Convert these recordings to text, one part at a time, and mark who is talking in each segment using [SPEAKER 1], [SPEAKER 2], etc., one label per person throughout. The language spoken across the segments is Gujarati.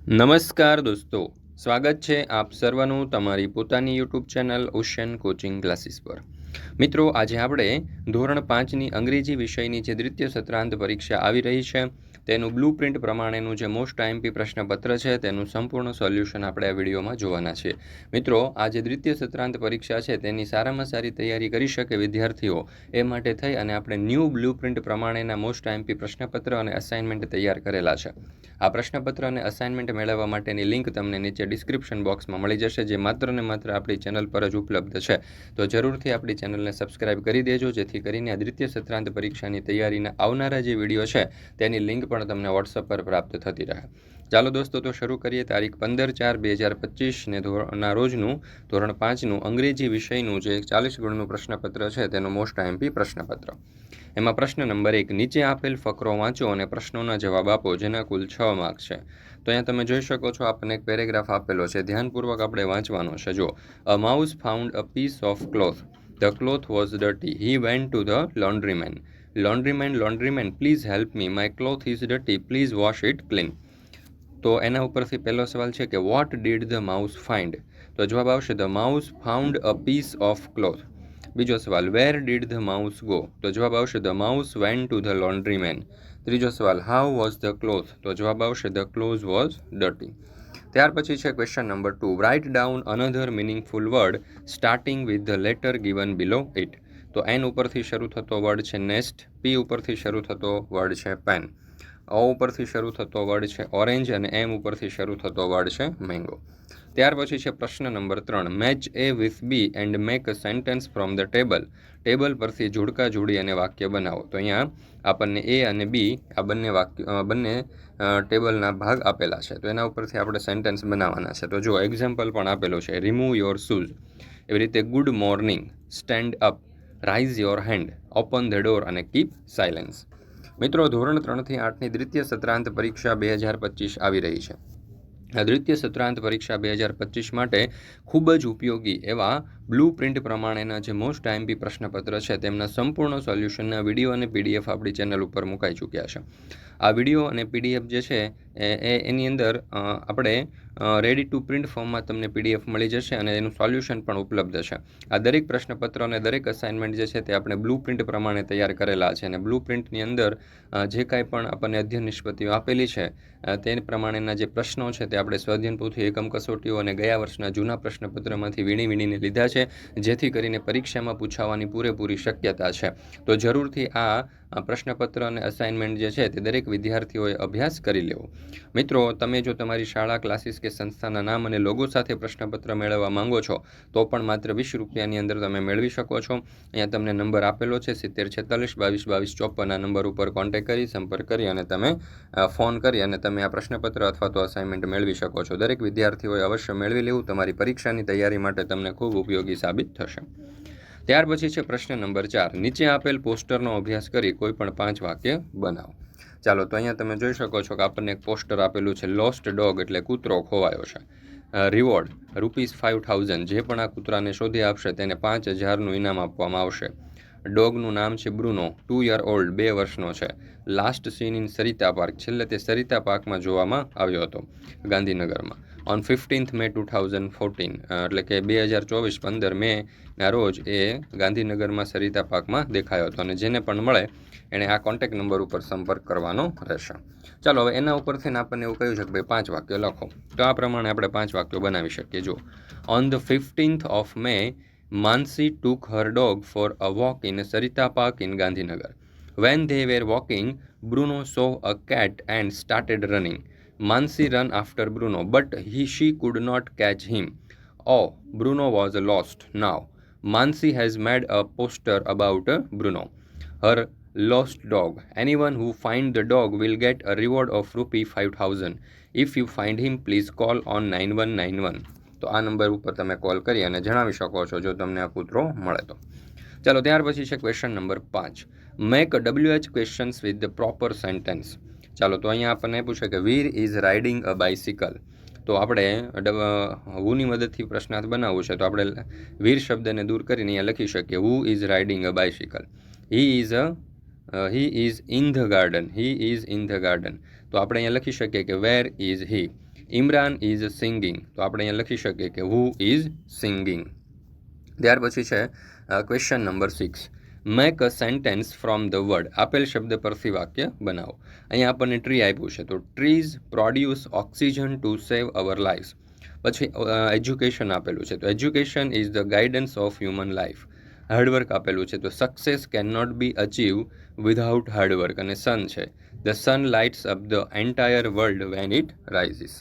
[SPEAKER 1] નમસ્કાર દોસ્તો, સ્વાગત છે આપ સર્વનું તમારી પોતાની YouTube channel ocean coaching classes પર. મિત્રો, આજે આપણે ધોરણ 5ની અંગ્રેજી વિષયની જે દ્વિતીય સત્રાંત પરીક્ષા આવી રહી છે તેનું બ્લુ પ્રિન્ટ પ્રમાણેનું જે મોસ્ટ આઈએમપી પ્રશ્નપત્ર છે તેનું સંપૂર્ણ સોલ્યુશન આપણે આ વિડીયોમાં જોવાના છે. મિત્રો, આ જે દ્વિતીય સત્રાંત પરીક્ષા છે તેની સારામાં સારી તૈયારી કરી શકે વિદ્યાર્થીઓ એ માટે થઈ અને આપણે ન્યૂ બ્લુ પ્રિન્ટ પ્રમાણેના મોસ્ટ આઈએમપી પ્રશ્નપત્ર અને અસાઇનમેન્ટ તૈયાર કરેલા છે. આ પ્રશ્નપત્ર અને અસાઇનમેન્ટ મેળવવા માટેની લિંક તમને નીચે ડિસ્ક્રિપ્શન બોક્સમાં મળી જશે, જે માત્ર ને માત્ર આપણી ચેનલ પર જ ઉપલબ્ધ છે. તો જરૂરથી આપણી ચેનલને સબસ્ક્રાઇબ કરી દેજો, જેથી કરીને આ દ્વિતીય સત્રાંત પરીક્ષાની તૈયારીના આવનારા જે વિડીયો છે તેની લિંક પણ તમને વોટ્સઅપ પર પ્રાપ્ત થતી રહે. ચાલો દોસ્તો, તો શરૂ કરીએ. તારીખ 15/4/2025 ના રોજનું ધોરણ 5નું અંગ્રેજી વિષયનું જે 40 ગુણનું પ્રશ્નપત્ર છે તેનું મોસ્ટ આઈએમપી પ્રશ્નપત્ર. એમાં પ્રશ્ન નંબર 1, નીચે આપેલ ફકરો વાંચો અને પ્રશ્નોના જવાબ આપો, જેના કુલ 6 માર્ક છે. તો અહીંયા તમે જોઈ શકો છો, આપણને એક પેરેગ્રાફ આપેલો છે, ધ્યાનપૂર્વક આપણે વાંચવાનો છે. જો, a mouse found a piece of cloth. The cloth was dirty. He went to the laundryman. Laundryman, please help me. My cloth is dirty. Please wash it clean. તો એના ઉપરથી પહેલો સવાલ છે કે what did the mouse find. તો જવાબ આવશે the mouse found a piece of cloth. બીજો સવાલ, where did the mouse go. તો જવાબ આવશે the mouse went to the લોન્ડ્રીમેન. ત્રીજો સવાલ, હાઉ વોઝ ધ ક્લોથ. તો જવાબ આવશે ધ ક્લોઝ વોઝ ડર્ટી. ત્યાર પછી છે question number 2, write down another meaningful word starting with the letter given below it. તો એન ઉપરથી શરૂ થતો વર્ડ છે નેસ્ટ, પી ઉપરથી શરૂ થતો વર્ડ છે પેન, ઓ ઉપરથી શરૂ થતો વર્ડ છે ઓરેન્જ અને એમ ઉપરથી શરૂ થતો વર્ડ છે મેંગો. ત્યાર પછી છે પ્રશ્ન number 3, match A with B and make a sentence from the table. Table પરથી જોડકા જોડી અને વાક્ય બનાવો. તો અહીંયા આપણને એ અને બી આ બંને ટેબલના ભાગ આપેલા છે, તો એના ઉપરથી આપણે સેન્ટેન્સ બનાવવાના છે. તો જો એક્ઝામ્પલ પણ આપેલો છે, રિમૂવ યોર શૂઝ. એવી રીતે good morning, stand up, rise your hand, open the door અને કીપ સાયલેન્સ. મિત્રો, ધોરણ 3થી 8ની દ્વિતીય સત્રાંત પરીક્ષા 2025 આવી રહી છે. આ દ્વિતીય સત્રાંત પરીક્ષા 2025 માટે ખૂબ જ ઉપયોગી એવા બ્લુ પ્રિન્ટ પ્રમાણેના જે મોસ્ટ આઈએમપી પ્રશ્નપત્ર છે તેમના સંપૂર્ણ સોલ્યુશનના વિડીયો અને પીડીએફ આપણી ચેનલ ઉપર મુકાઈ ચૂક્યા છે. આ વિડીયો અને પીડીએફ જે છે એની અંદર આપણે રેડી ટુ પ્રિન્ટ ફોર્મમાં તમને પીડીએફ મળી જશે અને એનું સોલ્યુશન પણ ઉપલબ્ધ છે. આ દરેક પ્રશ્નપત્ર અને દરેક અસાઇનમેન્ટ જે છે તે આપણે બ્લુ પ્રિન્ટ પ્રમાણે તૈયાર કરેલા છે અને બ્લુ પ્રિન્ટની અંદર જે કાંઈ પણ આપણને અધ્યયન નિષ્પત્તિઓ આપેલી છે તે પ્રમાણેના જે પ્રશ્નો છે તે આપણે સ્વાધ્યાયન પોથી, એકમ કસોટીઓ અને ગયા વર્ષના જૂના પ્રશ્નપત્રમાંથી વીણીને લીધા છે, જેથી કરીને પરીક્ષામાં પૂછાવાની પૂરેપૂરી શક્યતા છે. તો જરૂરથી આ પ્રશ્નપત્ર અને અસાઇનમેન્ટ જે છે તે દરેક વિદ્યાર્થીઓએ અભ્યાસ કરી લેવો. મિત્રો, તમે જો તમારી શાળા, ક્લાસીસ કે સંસ્થાના નામ અને લોગો સાથે પ્રશ્નપત્ર મેળવવા માંગો છો તો પણ માત્ર 20 રૂપિયાની અંદર તમે મેળવી શકો છો. અહીંયા તમને નંબર આપેલો છે 7046222254. આ નંબર ઉપર કોન્ટેક્ટ કરી, સંપર્ક કરી અને તમે ફોન કરી અને તમે આ પ્રશ્નપત્ર અથવા તો અસાઇનમેન્ટ મેળવી શકો છો. દરેક વિદ્યાર્થીઓએ અવશ્ય મેળવી લેવું, તમારી પરીક્ષાની તૈયારી માટે તમને ખૂબ ઉપયોગી સાબિત થશે. ત્યાર પછી છે પ્રશ્ન નંબર 4, નીચે આપેલ પોસ્ટરનો અભ્યાસ કરી કોઈ પણ 5 વાક્ય બનાવો. ચાલો, તો અહીંયા તમે જોઈ શકો છો કે આપણને એક પોસ્ટર આપેલું છે, લોસ્ટ ડોગ એટલે કૂતરો ખોવાયો છે. રિવોર્ડ ₹5000. જે પણ આ કૂતરાને શોધી આપશે તેને 5000નું ઇનામ આપવામાં આવશે. ડોગનું નામ છે બ્રુનો, 2 યર ઓલ્ડ, 2 વર્ષનો છે. Last scene in Sarita park. છેલ્લે તે સરિતા પાર્કમાં જોવામાં આવ્યો હતો, ગાંધીનગરમાં. ઓન 15th May 2014, એટલે કે 2024 15 મેના રોજ એ ગાંધીનગરમાં સરિતા પાર્કમાં દેખાયો હતો. અને જેને પણ મળે એણે આ કોન્ટેક્ટ નંબર ઉપર સંપર્ક કરવાનો રહેશે. ચાલો, હવે એના ઉપરથી આપણને એવું કહ્યું છે કે ભાઈ 5 વાક્યો લખો. તો આ પ્રમાણે આપણે 5 વાક્યો બનાવી શકીએ. જો, on the 15th of May, Mansi took her dog for a walk in Sarita Park in Gandhinagar. When they were walking, Bruno saw a cat and started running. Mansi ran after Bruno, but she could not catch him. Oh, Bruno was lost. Now, Mansi has made a poster about Bruno, her lost dog. Anyone who finds the dog will get a reward of ₹5000. If you find him, please call on 9191. તો આ નંબર ઉપર તમે કોલ કરી અને જણાવી શકો છો જો તમને આ કૂતરો મળે તો. ચાલો, ત્યાર પછી છે question number 5, make WH questions with the proper sentence. ચાલો, તો અહીંયા આપણને પૂછે કે વીર ઇઝ રાઇડિંગ અ બાઇસિકલ. તો આપણે હુની મદદથી પ્રશ્નાર્થ બનાવવું છે, તો આપણે વીર શબ્દને દૂર કરીને અહીંયા લખી શકીએ who is riding a bicycle. He is in the garden. He is in the garden. તો આપણે અહીંયા લખી શકીએ કે where is he. Imran is singing, તો આપણે અહીંયા લખી શકીએ કે હુ ઇઝ સિંગિંગ. ત્યાર પછી છે question number 6. Make a sentence from the word. આપેલ શબ્દ પરથી વાક્ય બનાવો. અહીંયા આપણને ટ્રી આપ્યું છે, તો trees produce oxygen to save our lives. પછી એજ્યુકેશન આપેલું છે, તો education is the guidance of human life. Hard work આપેલું છે, તો success can not be achieve without hard work. અને સન છે, the sun lights up the entire world when it rises.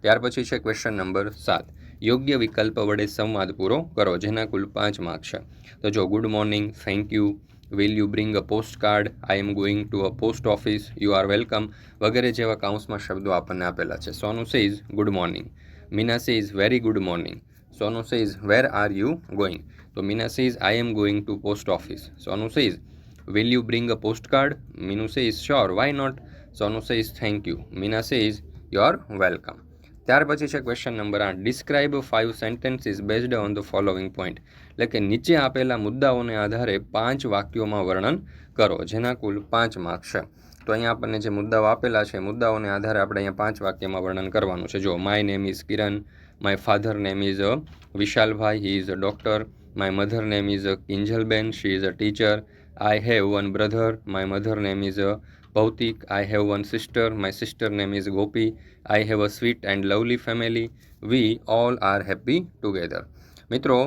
[SPEAKER 1] ત્યાર પછી છે ક્વેશ્ચન નંબર 7. યોગ્ય વિકલ્પ વડે સંવાદ પૂરો કરો, જેના કુલ 5 માર્ક છે. તો જો good morning, thank you, will you bring a post card, I am going to a post office, you are welcome વગેરે જેવા કાઉન્સમાં શબ્દો આપણને આપેલા છે. Sonu says good morning, Meena says very good morning, Sonu says where are you going, તો Meena says I am going to post office. Sonu says will you bring a post card, Meenu says sure why not, Sonu says thank you, Meena says you are welcome. ત્યાર પછી છે question number 8. Describe 5 sentences based on the following point. એટલે કે નીચે આપેલા મુદ્દાઓને આધારે 5 વાક્યોમાં વર્ણન કરો, જેના કુલ 5 માર્ક છે. તો અહીંયા આપણને જે મુદ્દાઓ આપેલા છે, મુદ્દાઓને આધારે આપણે અહીંયા 5 વાક્યમાં વર્ણન કરવાનું છે. જો my name is Kiran, my father name is Vishalbhai, he is a doctor, my mother name is Kinjalben, she is a teacher, I have one brother, my mother name is Bhautik, I have one sister, my sister name is Gopi, I have a sweet and lovely family, we all are happy together. મિત્રો,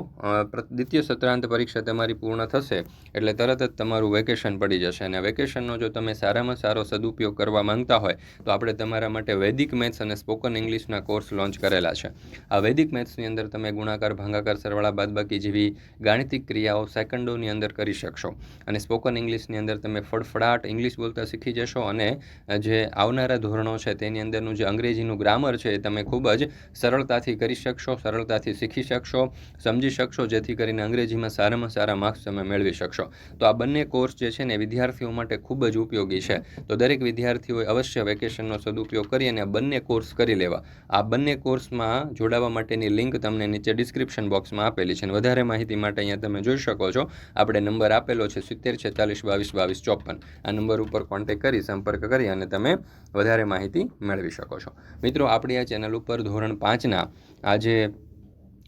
[SPEAKER 1] દ્વિતીય સત્રાંત પરીક્ષા તમારી પૂર્ણ થશે એટલે તરત જ તમારું વેકેશન પડી જશે, અને વેકેશનનો જો તમે સારામાં સારો સદુપયોગ કરવા માંગતા હોય તો આપણે તમારા માટે વૈદિક મેથ્સ અને સ્પોકન ઇંગ્લિશના કોર્સ લોન્ચ કરેલા છે. આ વૈદિક મેથ્સની અંદર તમે ગુણાકાર, ભાગાકાર, સરવાળા, બાદબાકી જેવી ગાણિતિક ક્રિયાઓ સેકન્ડોની અંદર કરી શકશો, અને સ્પોકન ઇંગ્લિશની અંદર તમે ફડફડાટ ઇંગ્લિશ બોલતા શીખી જશો, અને જે આવનારા ધોરણો છે તેની અંદરનું જે અંગ્રેજીનું ગ્રામર છે એ તમે ખૂબ જ સરળતાથી કરી શકશો, સરળતાથી શીખી શકશો, સમજી શકશો, જેથી કરીને અંગ્રેજીમાં સારામાં સારા માર્ક્સ તમે મેળવી શકશો. તો આ બંને કોર્સ જે છે ને વિદ્યાર્થીઓ માટે ખૂબ જ ઉપયોગી છે. તો દરેક વિદ્યાર્થીઓએ અવશ્ય વેકેશનનો સદુપયોગ કરી અને આ બંને કોર્સ કરી લેવા. આ બંને કોર્સમાં જોડાવા માટેની લિંક તમને નીચે ડિસ્ક્રિપ્શન બોક્સમાં આપેલી છે, અને વધારે માહિતી માટે અહીંયા તમે જોઈ શકો છો આપણે નંબર આપેલો છે 7046222254. આ નંબર ઉપર કોન્ટેક્ટ કરી સંપર્ક કરી અને તમે વધારે માહિતી મેળવી શકો છો. મિત્રો, આપણી આ ચેનલ ઉપર ધોરણ 5ના આજે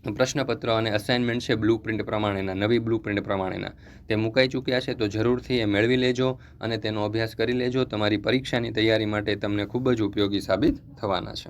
[SPEAKER 1] પ્રશ્નપત્ર અને અસાઇનમેન્ટ છે બ્લુ પ્રિન્ટ પ્રમાણેના, નવી બ્લુ પ્રિન્ટ પ્રમાણેના, તે મુકાઈ ચૂક્યા છે. તો જરૂરથી એ મેળવી લેજો અને તેનો અભ્યાસ કરી લેજો. તમારી પરીક્ષાની તૈયારી માટે તમને ખૂબ જ ઉપયોગી સાબિત થવાના છે.